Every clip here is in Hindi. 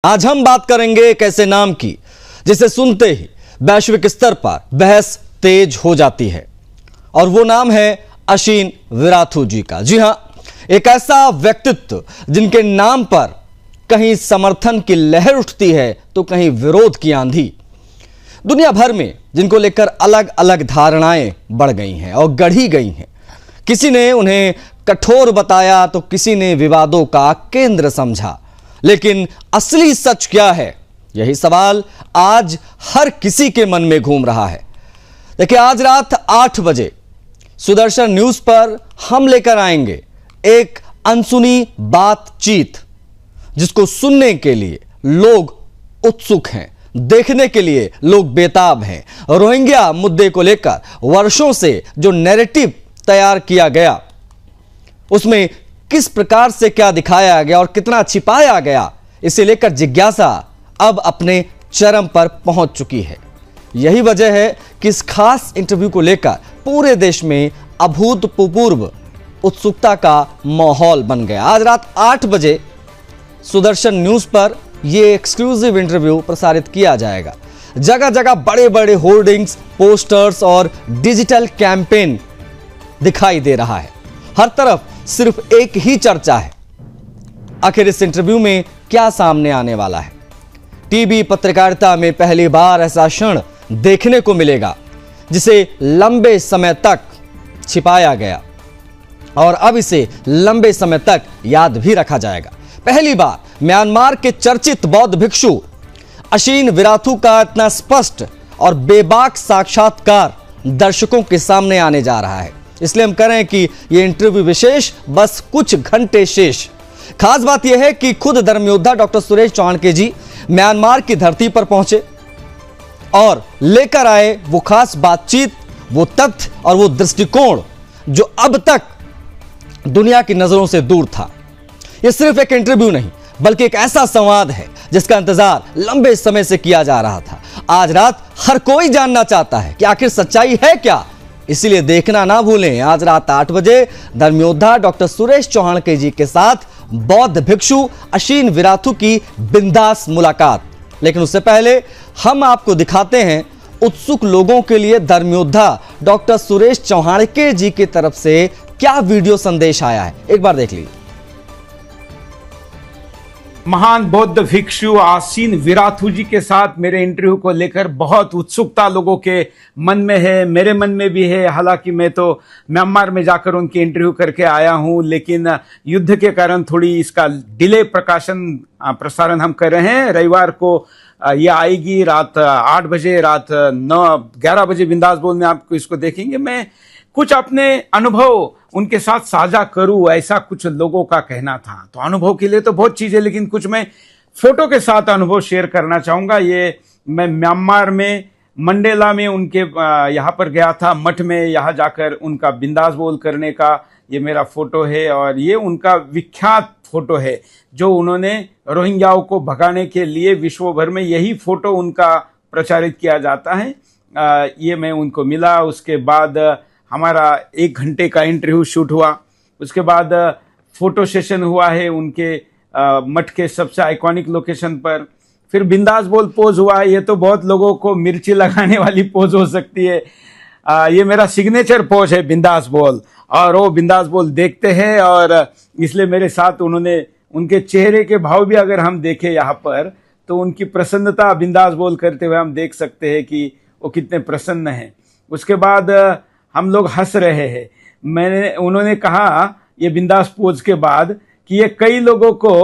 आज हम बात करेंगे एक ऐसे नाम की जिसे सुनते ही वैश्विक स्तर पर बहस तेज हो जाती है और वो नाम है अशीन विराथू जी का। जी हां, एक ऐसा व्यक्तित्व जिनके नाम पर कहीं समर्थन की लहर उठती है तो कहीं विरोध की आंधी। दुनिया भर में जिनको लेकर अलग अलग धारणाएं बढ़ गई हैं और गढ़ी गई हैं। किसी ने उन्हें कठोर बताया तो किसी ने विवादों का केंद्र समझा, लेकिन असली सच क्या है, यही सवाल आज हर किसी के मन में घूम रहा है। देखिए, आज रात 8 बजे सुदर्शन न्यूज पर हम लेकर आएंगे एक अनसुनी बातचीत जिसको सुनने के लिए लोग उत्सुक हैं, देखने के लिए लोग बेताब हैं। रोहिंग्या मुद्दे को लेकर वर्षों से जो नैरेटिव तैयार किया गया, उसमें किस प्रकार से क्या दिखाया गया और कितना छिपाया गया, इसे लेकर जिज्ञासा अब अपने चरम पर पहुंच चुकी है। यही वजह है कि इस खास इंटरव्यू को लेकर पूरे देश में अभूतपूर्व उत्सुकता का माहौल बन गया। आज रात 8 बजे सुदर्शन न्यूज पर यह एक्सक्लूसिव इंटरव्यू प्रसारित किया जाएगा। जगह जगह बड़े बड़े होर्डिंग्स, पोस्टर्स और डिजिटल कैंपेन दिखाई दे रहा है। हर तरफ सिर्फ एक ही चर्चा है, आखिर इस इंटरव्यू में क्या सामने आने वाला है। टीवी पत्रकारिता में पहली बार ऐसा क्षण देखने को मिलेगा जिसे लंबे समय तक छिपाया गया और अब इसे लंबे समय तक याद भी रखा जाएगा। पहली बार म्यांमार के चर्चित बौद्ध भिक्षु अशीन विराथू का इतना स्पष्ट और बेबाक साक्षात्कार दर्शकों के सामने आने जा रहा है। इसलिए हम कह रहे हैं कि यह इंटरव्यू विशेष, बस कुछ घंटे शेष। खास बात यह है कि खुद धर्मयोद्धा डॉक्टर सुरेश चौहान जी म्यांमार की धरती पर पहुंचे और लेकर आए वो खास बातचीत, वो तथ्य और वो दृष्टिकोण जो अब तक दुनिया की नजरों से दूर था। यह सिर्फ एक इंटरव्यू नहीं, बल्कि एक ऐसा संवाद है जिसका इंतजार लंबे समय से किया जा रहा था। आज रात हर कोई जानना चाहता है कि आखिर सच्चाई है क्या, इसीलिए देखना ना भूलें। आज रात 8 बजे धर्मयोद्धा डॉक्टर सुरेश चौहान जी के साथ बौद्ध भिक्षु अशीन विराथू की बिंदास मुलाकात। लेकिन उससे पहले हम आपको दिखाते हैं उत्सुक लोगों के लिए धर्मयोद्धा डॉक्टर सुरेश चौहान जी की तरफ से क्या वीडियो संदेश आया है, एक बार देख लीजिए। महान बौद्ध भिक्षु अशीन विराथू जी के साथ मेरे इंटरव्यू को लेकर बहुत उत्सुकता लोगों के मन में है, मेरे मन में भी है। हालांकि मैं तो म्यांमार में जाकर उनकी इंटरव्यू करके आया हूं, लेकिन युद्ध के कारण थोड़ी इसका डिले प्रसारण हम कर रहे हैं। रविवार को यह आएगी रात 8 बजे, रात 11 बजे बिंदास बोल में आपको इसको देखेंगे। मैं कुछ अपने अनुभव उनके साथ साझा करूं, ऐसा कुछ लोगों का कहना था। तो अनुभव के लिए तो बहुत चीजें, लेकिन कुछ मैं फोटो के साथ अनुभव शेयर करना चाहूंगा। ये मैं म्यांमार में मंडेला में उनके यहाँ पर गया था, मठ में, यहाँ जाकर उनका बिंदास बोल करने का ये मेरा फोटो है। और ये उनका विख्यात फोटो है जो उन्होंने रोहिंग्याओं को भगाने के लिए विश्व भर में यही फोटो उनका प्रचारित किया जाता है। ये मैं उनको मिला, उसके बाद हमारा 1 घंटे का इंटरव्यू शूट हुआ। उसके बाद फोटो सेशन हुआ है उनके मठ के सबसे आइकॉनिक लोकेशन पर। फिर बिंदास बोल पोज हुआ है। ये तो बहुत लोगों को मिर्ची लगाने वाली पोज हो सकती है। ये मेरा सिग्नेचर पोज है बिंदास बोल, और वो बिंदास बोल देखते हैं और इसलिए मेरे साथ उन्होंने, उनके चेहरे के भाव भी अगर हम देखें यहाँ पर तो उनकी प्रसन्नता बिंदास बोल करते हुए हम देख सकते हैं कि वो कितने प्रसन्न हैं। उसके बाद हम लोग हंस रहे हैं। उन्होंने कहा ये बिंदास पोज के बाद कि ये कई लोगों को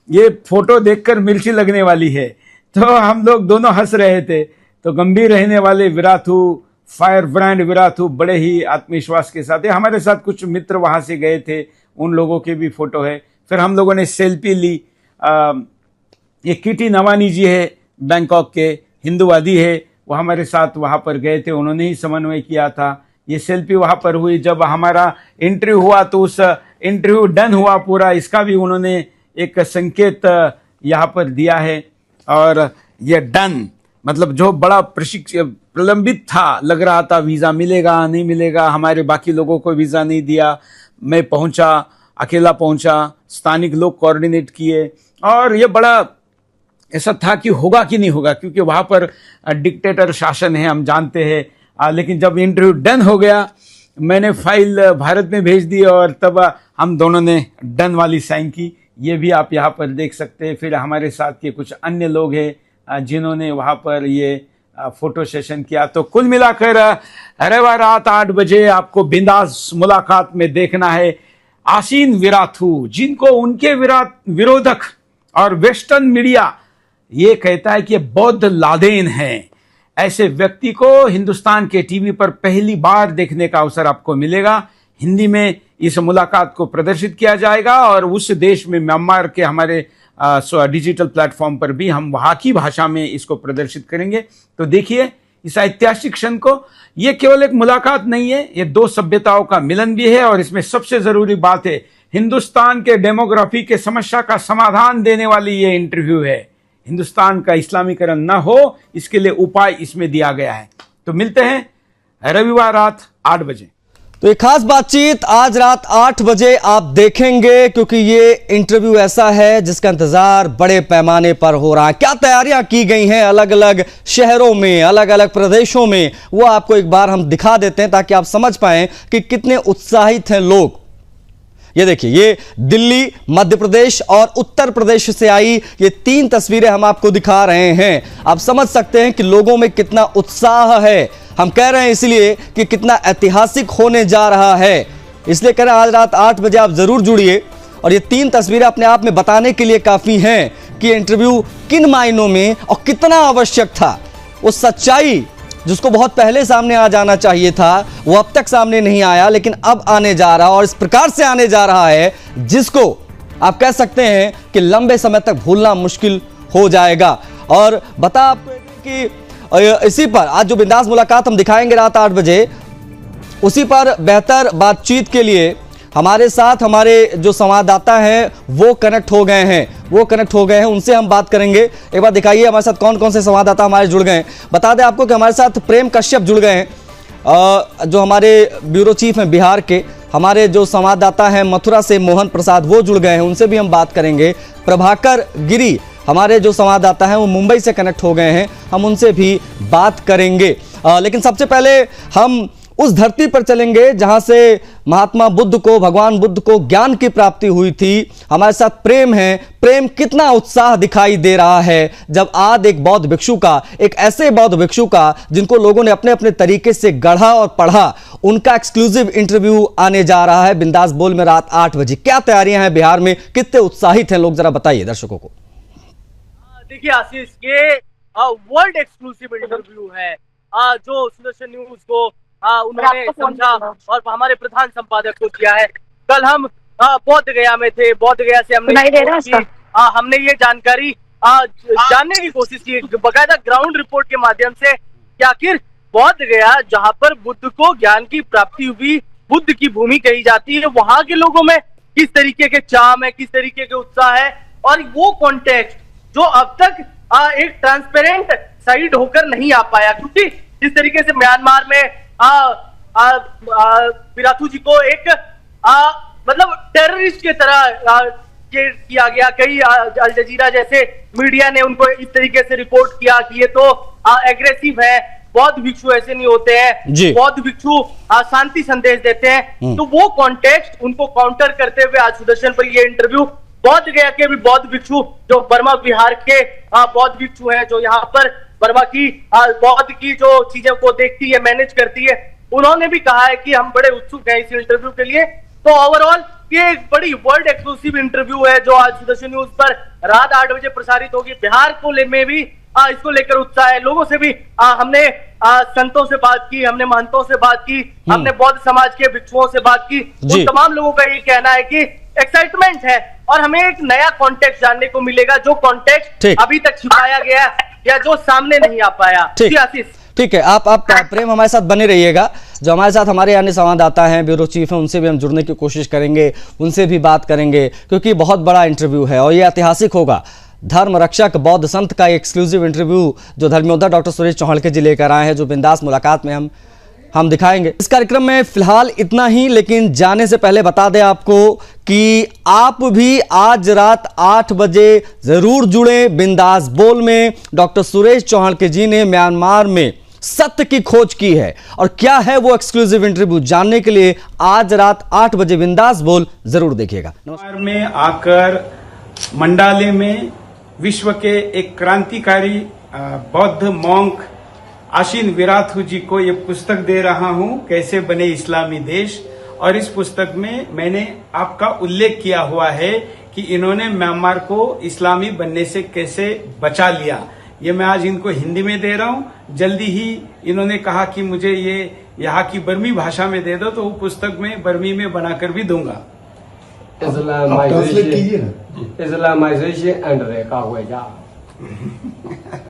ये फोटो देखकर मिर्ची लगने वाली है, तो हम लोग दोनों हंस रहे थे। तो गंभीर रहने वाले विराथू, फायर ब्रांड विराथू बड़े ही आत्मविश्वास के साथ है। हमारे साथ कुछ मित्र वहां से गए थे, उन लोगों के भी फोटो है। फिर हम लोगों ने सेल्फी ली। ये किटी नवानी जी है, बैंकॉक के हिंदूवादी है, वो हमारे साथ वहां पर गए थे, उन्होंने ही समन्वय किया था। ये सेल्फी वहां पर हुई। जब हमारा इंटरव्यू हुआ तो उस इंटरव्यू डन हुआ पूरा, इसका भी उन्होंने एक संकेत यहाँ पर दिया है। और ये डन मतलब जो बड़ा प्रलंबित था, लग रहा था वीजा मिलेगा नहीं मिलेगा, हमारे बाकी लोगों को वीजा नहीं दिया। मैं पहुंचा, अकेला पहुंचा, स्थानिक लोग कोऑर्डिनेट किए और ये बड़ा ऐसा था कि होगा कि नहीं होगा, क्योंकि वहाँ पर डिक्टेटर शासन है, हम जानते हैं। लेकिन जब इंटरव्यू डन हो गया, मैंने फाइल भारत में भेज दी और तब हम दोनों ने डन वाली साइन की। ये भी आप यहाँ पर देख सकते हैं। फिर हमारे साथ के कुछ अन्य लोग हैं जिन्होंने वहाँ पर ये फोटो सेशन किया। तो कुल मिलाकर रविवार रात 8 बजे आपको बिंदास मुलाकात में देखना है आसीन विराथू, जिनको उनके विरोधक और वेस्टर्न मीडिया ये कहता है कि बौद्ध लादेन है। ऐसे व्यक्ति को हिंदुस्तान के टीवी पर पहली बार देखने का अवसर आपको मिलेगा। हिंदी में इस मुलाकात को प्रदर्शित किया जाएगा और उस देश में म्यांमार के हमारे डिजिटल प्लेटफॉर्म पर भी हम वहाँ की भाषा में इसको प्रदर्शित करेंगे। तो देखिए इस ऐतिहासिक क्षण को। ये केवल एक मुलाकात नहीं है, ये दो सभ्यताओं का मिलन भी है। और इसमें सबसे जरूरी बात है, हिंदुस्तान के डेमोग्राफी के समस्या का समाधान देने वाली ये इंटरव्यू है। हिंदुस्तान का इस्लामीकरण न हो, इसके लिए उपाय इसमें दिया गया है। तो मिलते हैं रविवार रात 8 बजे। तो ये खास बातचीत आज रात 8 बजे आप देखेंगे, क्योंकि ये इंटरव्यू ऐसा है जिसका इंतजार बड़े पैमाने पर हो रहा है। क्या तैयारियां की गई हैं अलग अलग शहरों में, अलग अलग प्रदेशों में, वो आपको एक बार हम दिखा देते हैं ताकि आप समझ पाएं कि कितने उत्साहित हैं लोग। ये देखिए, ये दिल्ली, मध्य प्रदेश और उत्तर प्रदेश से आई ये 3 तस्वीरें हम आपको दिखा रहे हैं। आप समझ सकते हैं कि लोगों में कितना उत्साह है। हम कह रहे हैं इसलिए कि कितना ऐतिहासिक होने जा रहा है, इसलिए कह रहे हैं आज रात 8 बजे आप जरूर जुड़िए। और ये 3 तस्वीरें अपने आप में बताने के लिए काफी हैं कि इंटरव्यू किन मायनों में और कितना आवश्यक था। वो सच्चाई जिसको बहुत पहले सामने आ जाना चाहिए था, वो अब तक सामने नहीं आया, लेकिन अब आने जा रहा और इस प्रकार से आने जा रहा है जिसको आप कह सकते हैं कि लंबे समय तक भूलना मुश्किल हो जाएगा। और बता आपको कि इसी पर आज जो बिंदास मुलाकात हम दिखाएंगे रात 8 बजे, उसी पर बेहतर बातचीत के लिए हमारे साथ हमारे जो संवाददाता हैं वो कनेक्ट हो गए हैं, उनसे हम बात करेंगे। एक बार दिखाइए हमारे साथ कौन कौन से संवाददाता हमारे जुड़ गए हैं। बता दें आपको कि हमारे साथ प्रेम कश्यप जुड़ गए हैं, जो हमारे ब्यूरो चीफ हैं बिहार के। हमारे जो संवाददाता हैं मथुरा से मोहन प्रसाद, वो जुड़ गए हैं, उनसे भी हम बात करेंगे। प्रभाकर गिरी हमारे जो संवाददाता हैं वो मुंबई से कनेक्ट हो गए हैं, हम उनसे भी बात करेंगे। लेकिन सबसे पहले हम उस धरती पर चलेंगे जहां से महात्मा बुद्ध को, भगवान बुद्ध को ज्ञान की प्राप्ति हुई थी। हमारे साथ प्रेम है। प्रेम, कितना उत्साह दिखाई दे रहा है जब आज एक बौद्ध भिक्षु का, एक ऐसे बौद्ध भिक्षु का जिनको लोगों ने अपने अपने तरीके से गढ़ा और पढ़ा, उनका एक्सक्लूसिव इंटरव्यू आने जा रहा है बिंदास बोल में रात 8 बजे। क्या तैयारियां हैं बिहार में, कितने उत्साहित हैं लोग, जरा बताइए दर्शकों को। देखिए आशीष, ये वर्ल्ड एक्सक्लूसिव इंटरव्यू है जो सुदर्शन न्यूज को उन्होंने समझा और हमारे प्रधान संपादक को किया है। कल हम बोध गया में थे, बोध गया से हमने ये जानकारी जानने की कोशिश की बकायदा ग्राउंड रिपोर्ट के माध्यम से कि आखिर बोध गया जहां पर बुद्ध को ज्ञान की प्राप्ति हुई, बुद्ध की भूमि कही जाती है, वहां के लोगों में किस तरीके के चाम है, किस तरीके के उत्साह है। और वो कॉन्टेक्स्ट जो अब तक एक ट्रांसपेरेंट साइड होकर नहीं आ पाया, क्योंकि जिस तरीके से म्यांमार में विराथू जी को एक मतलब टेररिस्ट के तरह किया गया। कई अल जजीरा जैसे मीडिया ने उनको इस तरीके से रिपोर्ट किया कि ये तो एग्रेसिव है, बौद्ध भिक्षु ऐसे नहीं होते हैं, बौद्ध भिक्षु शांति संदेश देते हैं। तो वो कॉन्टेक्स्ट उनको काउंटर करते हुए आज सुदर्शन पर ये इंटरव्यू बौद्ध गया के भी बौद्ध भिक्षु जो बर्मा बिहार के बौद्ध भिक्षु हैं, जो यहाँ पर बर्मा की बौद्ध की जो चीजों को देखती है, मैनेज करती है, उन्होंने भी कहा है कि हम बड़े उत्सुक हैं इस इंटरव्यू के लिए। तो ओवरऑल ये एक बड़ी वर्ल्ड एक्सक्लूसिव इंटरव्यू है जो आज सुदर्शन न्यूज पर रात 8 बजे प्रसारित होगी। बिहार को में भी इसको लेकर उत्साह है। लोगों से भी हमने संतों से बात की, हमने महंतों से बात की, हमने बौद्ध समाज के भिक्षुओं से बात की। उन तमाम लोगों का ये कहना है कि एक्साइटमेंट है और हमें एक नया कॉन्टेक्स्ट जानने को मिलेगा, जो कॉन्टेक्स्ट अभी तक छिपाया गया या जो सामने नहीं आ पाया। ठीक है, आप प्रेम हमारे साथ बने रहिएगा। जो हमारे साथ हमारे अन्य संवाददाता हैं, ब्यूरो चीफ हैं, उनसे भी हम जुड़ने की कोशिश करेंगे, उनसे भी बात करेंगे, क्योंकि बहुत बड़ा इंटरव्यू है और ये ऐतिहासिक होगा। धर्म रक्षक बौद्ध संत का एक्सक्लूसिव इंटरव्यू जो धर्मयोद्धा डॉक्टर सुरेश चौहान जी लेकर आए हैं, जो बिंदास मुलाकात में हम हम दिखाएंगे। इस कार्यक्रम में फिलहाल इतना ही, लेकिन जाने से पहले बता दें आपको कि आप भी आज रात 8 बजे जरूर जुड़े बिंदास बोल में। डॉक्टर सुरेश चौहान जी ने म्यांमार में सत्य की खोज की है और क्या है वो एक्सक्लूसिव इंटरव्यू जानने के लिए आज रात 8 बजे बिंदास बोल जरूर देखिएगा। म्यांमार में आकर मंडाले में विश्व के एक क्रांतिकारी बौद्ध मॉन्क आशीन विराथू जी को ये पुस्तक दे रहा हूं, कैसे बने इस्लामी देश। और इस पुस्तक में मैंने आपका उल्लेख किया हुआ है कि इन्होंने म्यांमार को इस्लामी बनने से कैसे बचा लिया। ये मैं आज इनको हिंदी में दे रहा हूं। जल्दी ही इन्होंने कहा कि मुझे ये यहाँ की बर्मी भाषा में दे दो, तो वो पुस्तक में बर्मी में बनाकर भी दूंगा। इस्लामाइजेशन एंड रेखा हुआ